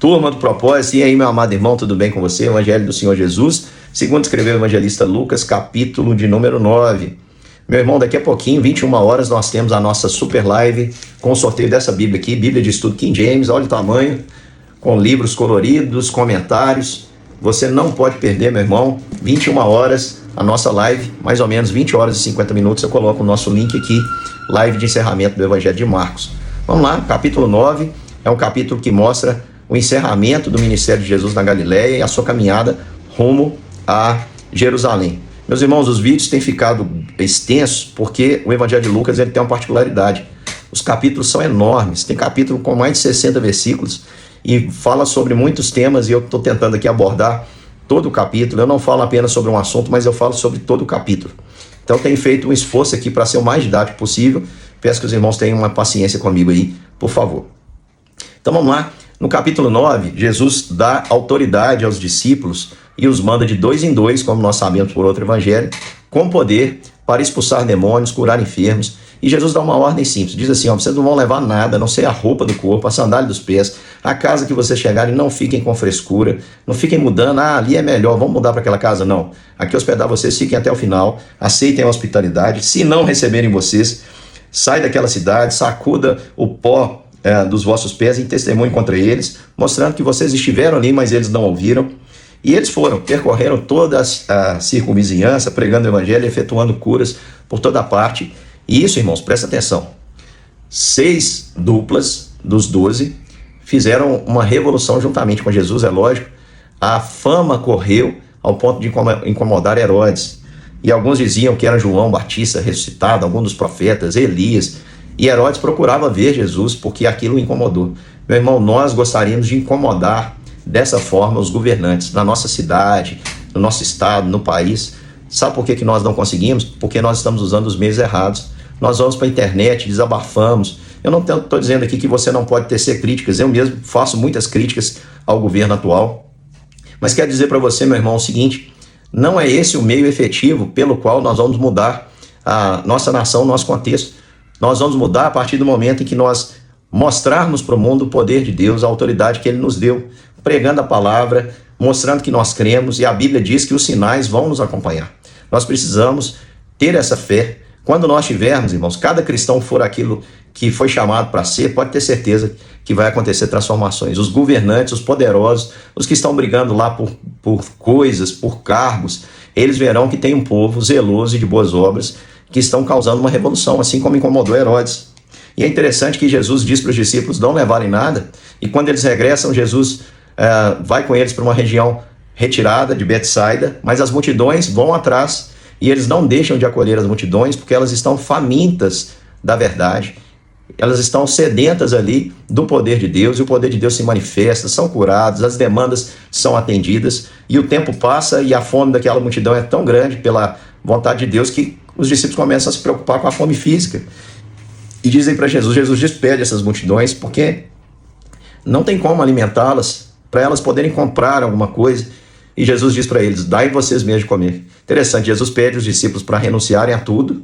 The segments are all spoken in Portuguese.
Turma do Propósito, e aí, meu amado irmão, tudo bem com você? Evangelho do Senhor Jesus, segundo escreveu o evangelista Lucas, capítulo de número 9. Meu irmão, daqui a pouquinho, 21 horas, nós temos a nossa super live com o sorteio dessa Bíblia aqui, Bíblia de Estudo King James, olha o tamanho, com livros coloridos, comentários. Você não pode perder, meu irmão, 21 horas, a nossa live, mais ou menos 20 horas e 50 minutos, eu coloco o nosso link aqui, live de encerramento do Evangelho de Marcos. Vamos lá, capítulo 9, é um capítulo que mostra o encerramento do ministério de Jesus na Galileia e a sua caminhada rumo a Jerusalém. Meus irmãos, os vídeos têm ficado extensos porque o Evangelho de Lucas ele tem uma particularidade. Os capítulos são enormes, tem capítulo com mais de 60 versículos e fala sobre muitos temas e eu estou tentando aqui abordar todo o capítulo. Eu não falo apenas sobre um assunto, mas eu falo sobre todo o capítulo. Então tenho feito um esforço aqui para ser o mais didático possível. Peço que os irmãos tenham uma paciência comigo aí, por favor. Então vamos lá. No capítulo 9, Jesus dá autoridade aos discípulos e os manda de 2 em 2, como nós sabemos por outro evangelho, com poder para expulsar demônios, curar enfermos. E Jesus dá uma ordem simples, diz assim, ó, vocês não vão levar nada, a não ser a roupa do corpo, a sandália dos pés, a casa que vocês chegarem, não fiquem com frescura, não fiquem mudando, ali é melhor, vamos mudar para aquela casa, não. Aqui hospedar vocês, fiquem até o final, aceitem a hospitalidade, se não receberem vocês, sai daquela cidade, sacuda o pó dos vossos pés em testemunho contra eles, mostrando que vocês estiveram ali, mas eles não ouviram. E eles percorreram toda a circunvizinhança, pregando o evangelho, efetuando curas por toda parte. E isso, irmãos, presta atenção. 6 duplas dos 12 fizeram uma revolução juntamente com Jesus, é lógico. A fama correu ao ponto de incomodar Herodes. E alguns diziam que era João Batista ressuscitado, algum dos profetas, Elias. E Herodes procurava ver Jesus porque aquilo o incomodou. Meu irmão, nós gostaríamos de incomodar dessa forma os governantes na nossa cidade, no nosso estado, no país. Sabe por que nós não conseguimos? Porque nós estamos usando os meios errados. Nós vamos para a internet, desabafamos. Eu não estou dizendo aqui que você não pode tecer críticas. Eu mesmo faço muitas críticas ao governo atual. Mas quero dizer para você, meu irmão, o seguinte: não é esse o meio efetivo pelo qual nós vamos mudar a nossa nação, o nosso contexto. Nós vamos mudar a partir do momento em que nós mostrarmos para o mundo o poder de Deus, a autoridade que Ele nos deu, pregando a palavra, mostrando que nós cremos, e a Bíblia diz que os sinais vão nos acompanhar. Nós precisamos ter essa fé. Quando nós tivermos, irmãos, cada cristão for aquilo que foi chamado para ser, pode ter certeza que vai acontecer transformações. Os governantes, os poderosos, os que estão brigando lá por coisas, por cargos, eles verão que tem um povo zeloso e de boas obras, que estão causando uma revolução, assim como incomodou Herodes. E é interessante que Jesus diz para os discípulos não levarem nada, e quando eles regressam, Jesus vai com eles para uma região retirada de Betsaida, mas as multidões vão atrás, e eles não deixam de acolher as multidões, porque elas estão famintas da verdade, elas estão sedentas ali do poder de Deus, e o poder de Deus se manifesta, são curados, as demandas são atendidas, e o tempo passa, e a fome daquela multidão é tão grande pela vontade de Deus, que os discípulos começam a se preocupar com a fome física. E dizem para Jesus, Jesus despede essas multidões, porque não tem como alimentá-las, para elas poderem comprar alguma coisa. E Jesus diz para eles, dai vocês mesmos de comer. Interessante, Jesus pede os discípulos para renunciarem a tudo,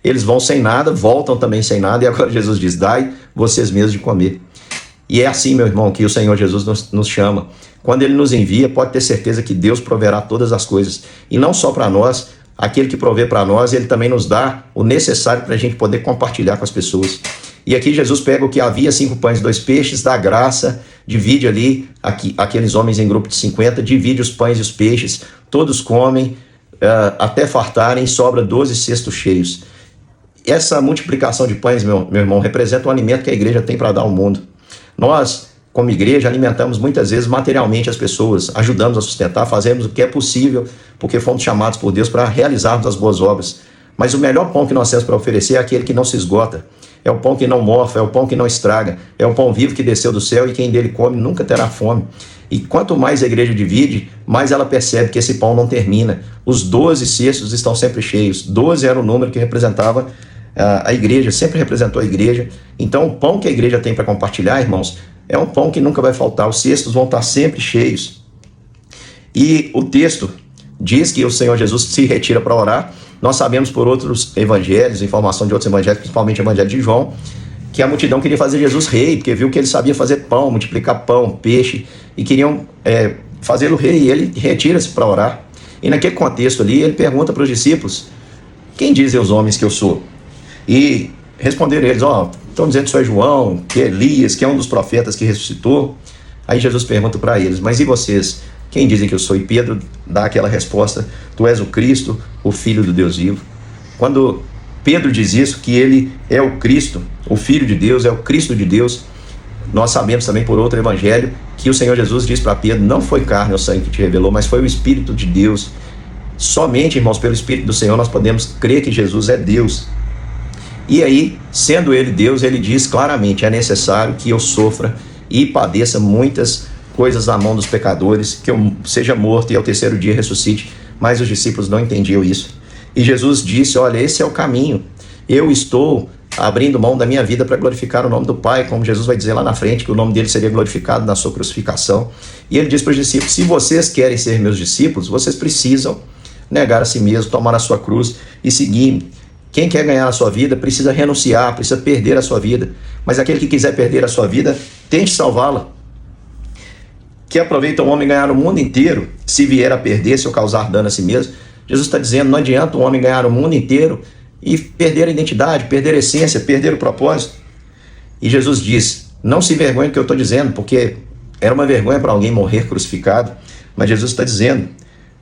eles vão sem nada, voltam também sem nada, e agora Jesus diz, dai vocês mesmos de comer. E é assim, meu irmão, que o Senhor Jesus nos chama. Quando Ele nos envia, pode ter certeza que Deus proverá todas as coisas. E não só para nós, aquele que provê para nós, Ele também nos dá o necessário para a gente poder compartilhar com as pessoas. E aqui Jesus pega o que havia, 5 pães e 2 peixes, dá graça, divide ali, aqueles homens em grupo de 50, divide os pães e os peixes, todos comem, até fartarem, sobra 12 cestos cheios. Essa multiplicação de pães, meu irmão, representa o alimento que a igreja tem para dar ao mundo. Nós, como igreja, alimentamos muitas vezes materialmente as pessoas, ajudamos a sustentar, fazemos o que é possível, porque fomos chamados por Deus para realizarmos as boas obras. Mas o melhor pão que nós temos para oferecer é aquele que não se esgota. É o pão que não morfa, é o pão que não estraga, é o pão vivo que desceu do céu e quem dele come nunca terá fome. E quanto mais a igreja divide, mais ela percebe que esse pão não termina. Os 12 cestos estão sempre cheios. 12 era o número que representava a igreja, sempre representou a igreja. Então o pão que a igreja tem para compartilhar, irmãos, é um pão que nunca vai faltar. Os cestos vão estar sempre cheios. E o texto diz que o Senhor Jesus se retira para orar. Nós sabemos por outros evangelhos, informação de outros evangelhos, principalmente o evangelho de João, que a multidão queria fazer Jesus rei, porque viu que ele sabia fazer pão, multiplicar pão, peixe, e queriam fazê-lo rei, e ele retira-se para orar. E naquele contexto ali, ele pergunta para os discípulos: quem dizem os homens que eu sou? E responderam eles: estão dizendo que sou João, que é Elias, que é um dos profetas que ressuscitou. Aí Jesus pergunta para eles: mas e vocês? Quem dizem que eu sou? E Pedro dá aquela resposta: tu és o Cristo, o Filho do Deus vivo. Quando Pedro diz isso, que ele é o Cristo, o Filho de Deus, é o Cristo de Deus, nós sabemos também por outro evangelho que o Senhor Jesus diz para Pedro: não foi carne ou sangue que te revelou, mas foi o Espírito de Deus. Somente, irmãos, pelo Espírito do Senhor nós podemos crer que Jesus é Deus. E aí, sendo ele Deus, ele diz claramente: é necessário que eu sofra e padeça muitas coisas na mão dos pecadores, que eu seja morto e ao terceiro dia ressuscite. Mas os discípulos não entendiam isso. E Jesus disse: olha, esse é o caminho. Eu estou abrindo mão da minha vida para glorificar o nome do Pai, como Jesus vai dizer lá na frente, que o nome dele seria glorificado na sua crucificação. E ele diz para os discípulos: se vocês querem ser meus discípulos, vocês precisam negar a si mesmo, tomar a sua cruz e seguir-me. Quem quer ganhar a sua vida precisa renunciar, precisa perder a sua vida. Mas aquele que quiser perder a sua vida, tente salvá-la. Que aproveita o homem ganhar o mundo inteiro, se vier a perder-se ou causar dano a si mesmo. Jesus está dizendo: não adianta o homem ganhar o mundo inteiro e perder a identidade, perder a essência, perder o propósito. E Jesus diz: não se envergonhe do que eu estou dizendo, porque era uma vergonha para alguém morrer crucificado. Mas Jesus está dizendo: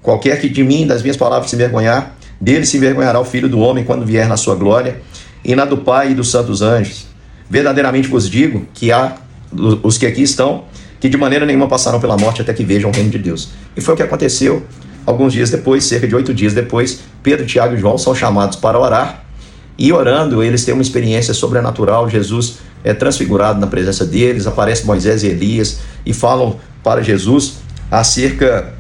qualquer que de mim, das minhas palavras, se envergonhar, dele se envergonhará o Filho do Homem quando vier na sua glória, e na do Pai e dos santos anjos. Verdadeiramente vos digo que há os que aqui estão, que de maneira nenhuma passarão pela morte até que vejam o reino de Deus. E foi o que aconteceu. Alguns dias depois, cerca de 8 dias depois, Pedro, Tiago e João são chamados para orar, e orando eles têm uma experiência sobrenatural. Jesus é transfigurado na presença deles, aparece Moisés e Elias e falam para Jesus acerca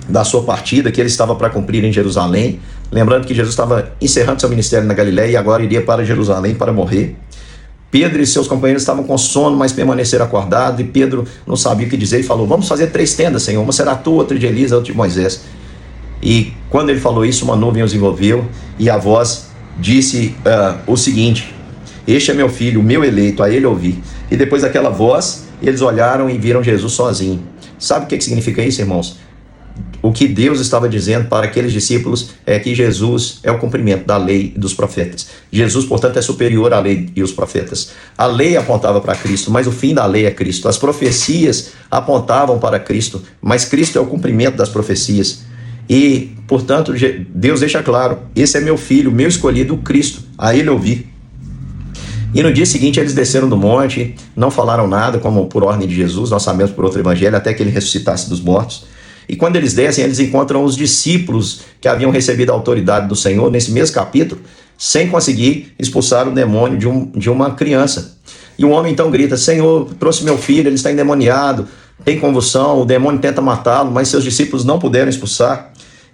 da sua partida, que ele estava para cumprir em Jerusalém. Lembrando que Jesus estava encerrando seu ministério na Galileia e agora iria para Jerusalém para morrer. Pedro e seus companheiros estavam com sono, mas permaneceram acordados, e Pedro não sabia o que dizer e falou: vamos fazer 3 tendas, Senhor, uma será tua, outra de Elias, outra de Moisés. E quando ele falou isso, uma nuvem os envolveu, e a voz disse o seguinte: este é meu filho, o meu eleito, a ele ouvi. E depois daquela voz, eles olharam e viram Jesus sozinho. Sabe o que significa isso, irmãos? O que Deus estava dizendo para aqueles discípulos é que Jesus é o cumprimento da lei e dos profetas. Jesus, portanto, é superior à lei e os profetas. A lei apontava para Cristo, mas o fim da lei é Cristo. As profecias apontavam para Cristo, mas Cristo é o cumprimento das profecias. E, portanto, Deus deixa claro: esse é meu filho, meu escolhido, o Cristo, a ele ouvi. E no dia seguinte eles desceram do monte, não falaram nada, como por ordem de Jesus, nós sabemos por outro evangelho, até que ele ressuscitasse dos mortos. E quando eles descem, eles encontram os discípulos que haviam recebido a autoridade do Senhor, nesse mesmo capítulo, sem conseguir expulsar o demônio de uma criança. E o homem então grita: Senhor, trouxe meu filho, ele está endemoniado, tem convulsão, o demônio tenta matá-lo, mas seus discípulos não puderam expulsar.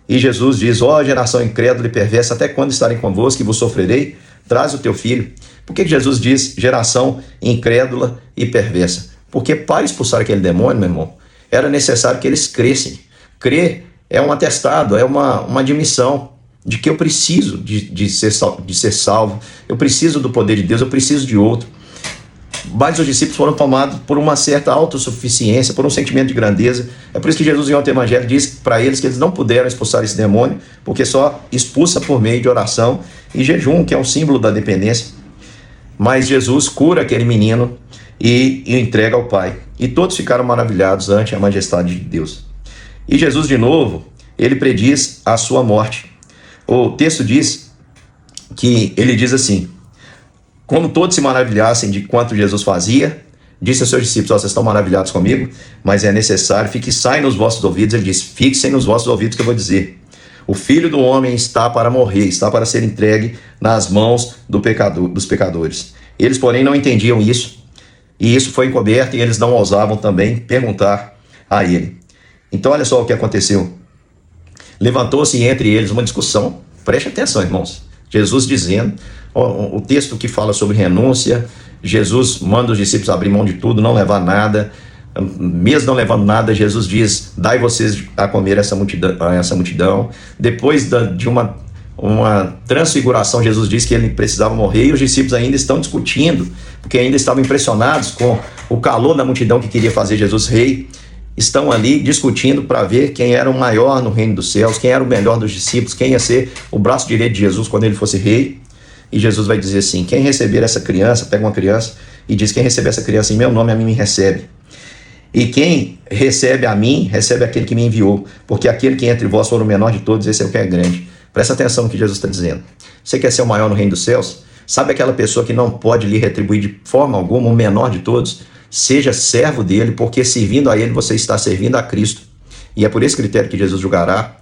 E Jesus diz: ó geração incrédula e perversa, até quando estarei convosco e vos sofrerei? Traz o teu filho. Por que Jesus diz geração incrédula e perversa? Porque para expulsar aquele demônio, meu irmão, era necessário que eles crescem. Crer é um atestado, é uma admissão de que eu preciso de ser salvo, eu preciso do poder de Deus, eu preciso de outro. Mas os discípulos foram tomados por uma certa autossuficiência, por um sentimento de grandeza. É por isso que Jesus, em outro evangelho, diz para eles que eles não puderam expulsar esse demônio, porque só expulsa por meio de oração e jejum, que é um símbolo da dependência. Mas Jesus cura aquele menino e o entrega ao Pai. E todos ficaram maravilhados ante a majestade de Deus. E Jesus, de novo, ele prediz a sua morte. O texto diz que ele diz assim: como todos se maravilhassem de quanto Jesus fazia, disse aos seus discípulos: vocês estão maravilhados comigo, mas é necessário, fixai nos vossos ouvidos. Ele diz: fixem nos vossos ouvidos que eu vou dizer. O Filho do Homem está para morrer, está para ser entregue nas mãos dos pecadores. Eles, porém, não entendiam isso, e isso foi encoberto, e eles não ousavam também perguntar a ele. Então, olha só o que aconteceu. Levantou-se entre eles uma discussão. Preste atenção, irmãos. Jesus dizendo, o texto que fala sobre renúncia, Jesus manda os discípulos abrir mão de tudo, não levar nada. Mesmo não levando nada, Jesus diz: dai vocês a comer essa multidão. Depois de uma uma transfiguração. Jesus disse que ele precisava morrer e os discípulos ainda estão discutindo, porque ainda estavam impressionados com o calor da multidão que queria fazer Jesus rei. Estão ali discutindo para ver quem era o maior no reino dos céus, quem era o melhor dos discípulos, quem ia ser o braço direito de Jesus quando ele fosse rei. E Jesus vai dizer assim: quem receber essa criança, pega uma criança e diz: quem receber essa criança em meu nome, a mim me recebe. E quem recebe a mim, recebe aquele que me enviou. Porque aquele que entre vós for o menor de todos, esse é o que é grande. Presta atenção no que Jesus está dizendo. Você quer ser o maior no reino dos céus? Sabe aquela pessoa que não pode lhe retribuir de forma alguma, o menor de todos? Seja servo dele, porque servindo a ele, você está servindo a Cristo. E é por esse critério que Jesus julgará.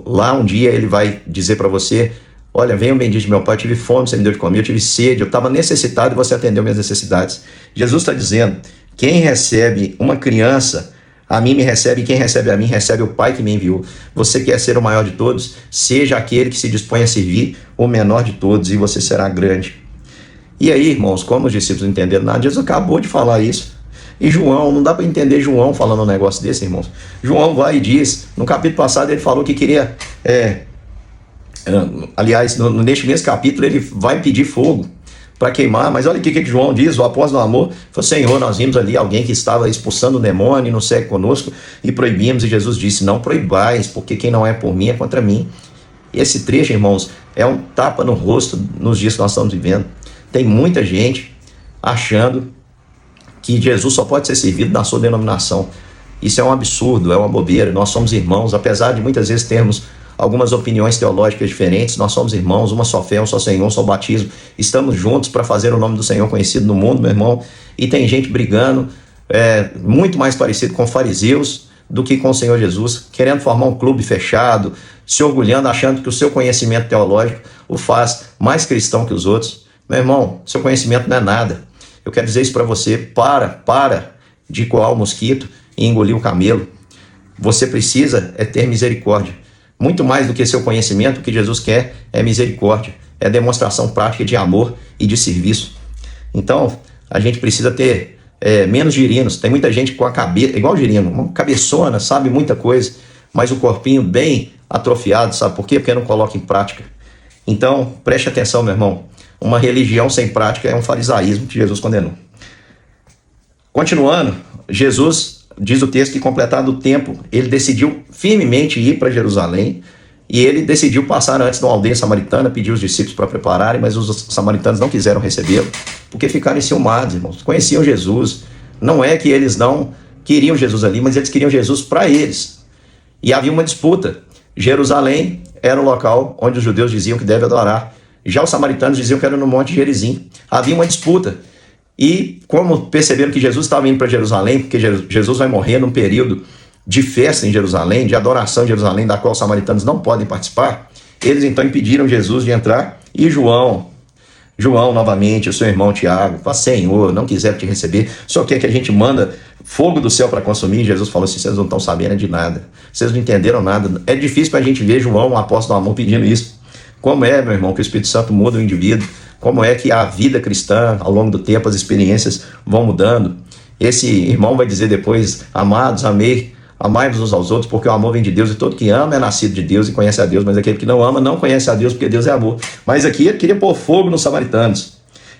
Lá um dia ele vai dizer para você: olha, venha o bendito de meu pai, eu tive fome, você me deu de comer, eu tive sede, eu estava necessitado e você atendeu minhas necessidades. Jesus está dizendo: quem recebe uma criança, a mim me recebe, e quem recebe a mim, recebe o Pai que me enviou. Você quer ser o maior de todos? Seja aquele que se dispõe a servir o menor de todos, e você será grande. E aí, irmãos, como os discípulos não entenderam nada, Jesus acabou de falar isso. E João, não dá para entender João falando um negócio desse, irmãos. João vai e diz, no capítulo passado ele falou que queria, aliás, neste mesmo capítulo ele vai pedir fogo para queimar, mas olha o que João diz, o apóstolo do amor, falou: Senhor, nós vimos ali alguém que estava expulsando o demônio, não segue conosco, e proibimos, e Jesus disse: não proibais, porque quem não é por mim é contra mim. Esse trecho, irmãos, é um tapa no rosto nos dias que nós estamos vivendo. Tem muita gente achando que Jesus só pode ser servido na sua denominação. Isso é um absurdo, é uma bobeira. Nós somos irmãos, apesar de muitas vezes termos algumas opiniões teológicas diferentes, nós somos irmãos, uma só fé, um só Senhor, um só batismo. Estamos juntos para fazer o nome do Senhor conhecido no mundo, meu irmão. E tem gente brigando, muito mais parecido com fariseus do que com o Senhor Jesus, querendo formar um clube fechado, se orgulhando, achando que o seu conhecimento teológico o faz mais cristão que os outros. Meu irmão, seu conhecimento não é nada. Eu quero dizer isso para você: para de coar o mosquito e engolir o camelo. Você precisa ter misericórdia. Muito mais do que seu conhecimento, o que Jesus quer é misericórdia, é demonstração prática de amor e de serviço. Então, a gente precisa ter menos girinos. Tem muita gente com a cabeça, igual girino, uma cabeçona, sabe muita coisa, mas o corpinho bem atrofiado, sabe por quê? Porque não coloca em prática. Então, preste atenção, meu irmão. Uma religião sem prática é um farisaísmo que Jesus condenou. Continuando, Jesus, diz o texto, que completado o tempo, ele decidiu firmemente ir para Jerusalém, e ele decidiu passar antes de uma aldeia samaritana, pediu os discípulos para prepararem, mas os samaritanos não quiseram recebê-lo, porque ficaram enciumados, irmãos. Conheciam Jesus. Não é que eles não queriam Jesus ali, mas eles queriam Jesus para eles. E havia uma disputa. Jerusalém era o local onde os judeus diziam que deve adorar. Já os samaritanos diziam que era no Monte Gerizim. Havia uma disputa. E como perceberam que Jesus estava indo para Jerusalém, porque Jesus vai morrer num período de festa em Jerusalém, de adoração em Jerusalém, da qual os samaritanos não podem participar, eles então impediram Jesus de entrar. E João novamente, o seu irmão Tiago, fala: Senhor, não quiseram te receber, só quer que a gente manda fogo do céu para consumir. E Jesus falou assim: vocês não estão sabendo de nada, vocês não entenderam nada. É difícil para a gente ver João, o apóstolo do amor, pedindo isso. Como é, meu irmão, que o Espírito Santo muda o indivíduo, como é que a vida cristã, ao longo do tempo, as experiências vão mudando. Esse irmão vai dizer depois: amados, amai-vos uns aos outros, porque o amor vem de Deus, e todo que ama é nascido de Deus e conhece a Deus, mas aquele que não ama não conhece a Deus, porque Deus é amor. Mas aqui ele queria pôr fogo nos samaritanos.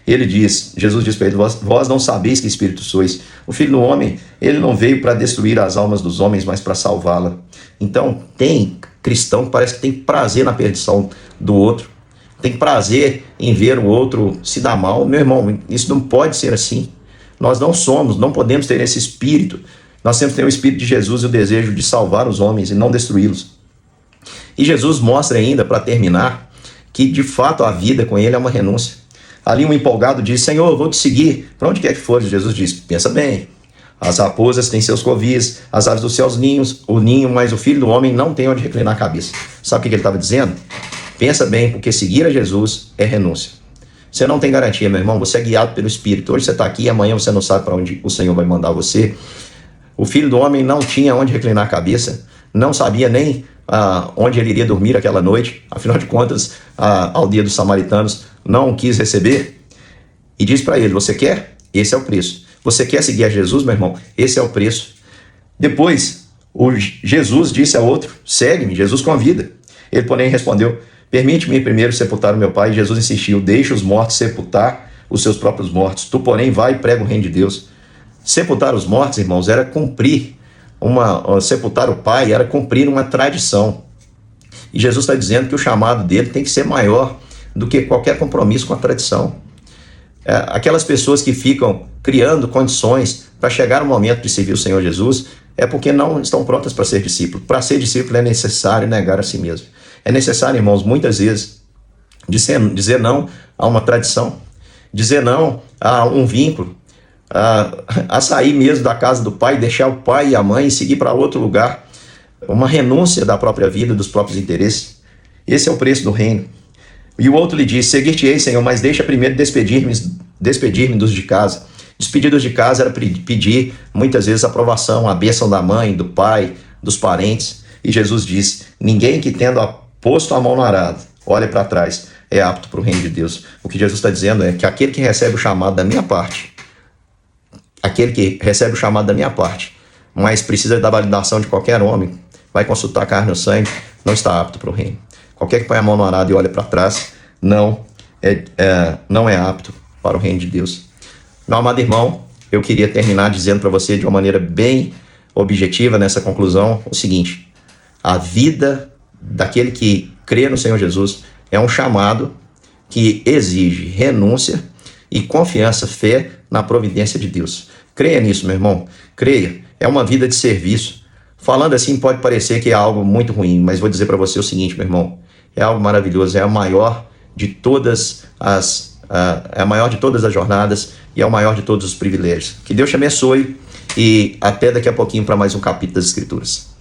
Jesus diz para ele: vós não sabeis que espírito sois. O Filho do Homem, ele não veio para destruir as almas dos homens, mas para salvá-la. Então, tem cristão que parece que tem prazer na perdição do outro, tem prazer em ver o outro se dar mal. Meu irmão, isso não pode ser assim. Nós não podemos ter esse espírito. Nós temos que ter o espírito de Jesus e o desejo de salvar os homens e não destruí-los. E Jesus mostra ainda, para terminar, que de fato a vida com ele é uma renúncia. Ali um empolgado diz: Senhor, eu vou te seguir para onde quer que for. Jesus diz: pensa bem, as raposas têm seus covis, as aves dos céus o ninho, mas o Filho do Homem não tem onde reclinar a cabeça. Sabe o que ele estava dizendo? Pensa bem, porque seguir a Jesus é renúncia. Você não tem garantia, meu irmão, você é guiado pelo Espírito. Hoje você está aqui, amanhã você não sabe para onde o Senhor vai mandar você. O Filho do Homem não tinha onde reclinar a cabeça, não sabia nem onde ele iria dormir aquela noite. Afinal de contas, a aldeia dos samaritanos não quis receber. E diz para ele: você quer? Esse é o preço. Você quer seguir a Jesus, meu irmão? Esse é o preço. Depois, Jesus disse a outro: segue-me. Jesus convida. Ele, porém, respondeu: Permite-me primeiro sepultar o meu pai. E Jesus insistiu: deixa os mortos sepultar os seus próprios mortos. Tu, porém, vai e prega o reino de Deus. Sepultar os mortos, irmãos, era cumprir sepultar o pai era cumprir uma tradição. E Jesus está dizendo que o chamado dele tem que ser maior do que qualquer compromisso com a tradição. Aquelas pessoas que ficam criando condições para chegar o momento de servir o Senhor Jesus é porque não estão prontas para ser discípulo. Para ser discípulo é necessário negar a si mesmo. É necessário, irmãos, muitas vezes dizer não a uma tradição, dizer não a um vínculo, a sair mesmo da casa do pai, deixar o pai e a mãe e seguir para outro lugar. Uma renúncia da própria vida, dos próprios interesses. Esse é o preço do reino. E o outro lhe disse: seguir-te-ei, Senhor, mas deixa primeiro despedir-me dos de casa. Despedidos de casa era pedir, muitas vezes, a aprovação, a bênção da mãe, do pai, dos parentes. E Jesus disse: ninguém que tendo posto a mão no arado, olha para trás, é apto para o reino de Deus. O que Jesus está dizendo é que aquele que recebe o chamado da minha parte, mas precisa da validação de qualquer homem, vai consultar carne ou sangue, não está apto para o reino. Qualquer que põe a mão no arado e olha para trás, não é apto para o reino de Deus. Meu amado irmão, eu queria terminar dizendo para você de uma maneira bem objetiva nessa conclusão o seguinte: a vida daquele que crê no Senhor Jesus é um chamado que exige renúncia e confiança, fé na providência de Deus. Creia nisso, meu irmão, creia. É uma vida de serviço. Falando assim pode parecer que é algo muito ruim, mas vou dizer para você o seguinte, meu irmão, é algo maravilhoso, é a maior de todas as jornadas e é o maior de todos os privilégios. Que Deus te abençoe e até daqui a pouquinho para mais um capítulo das Escrituras.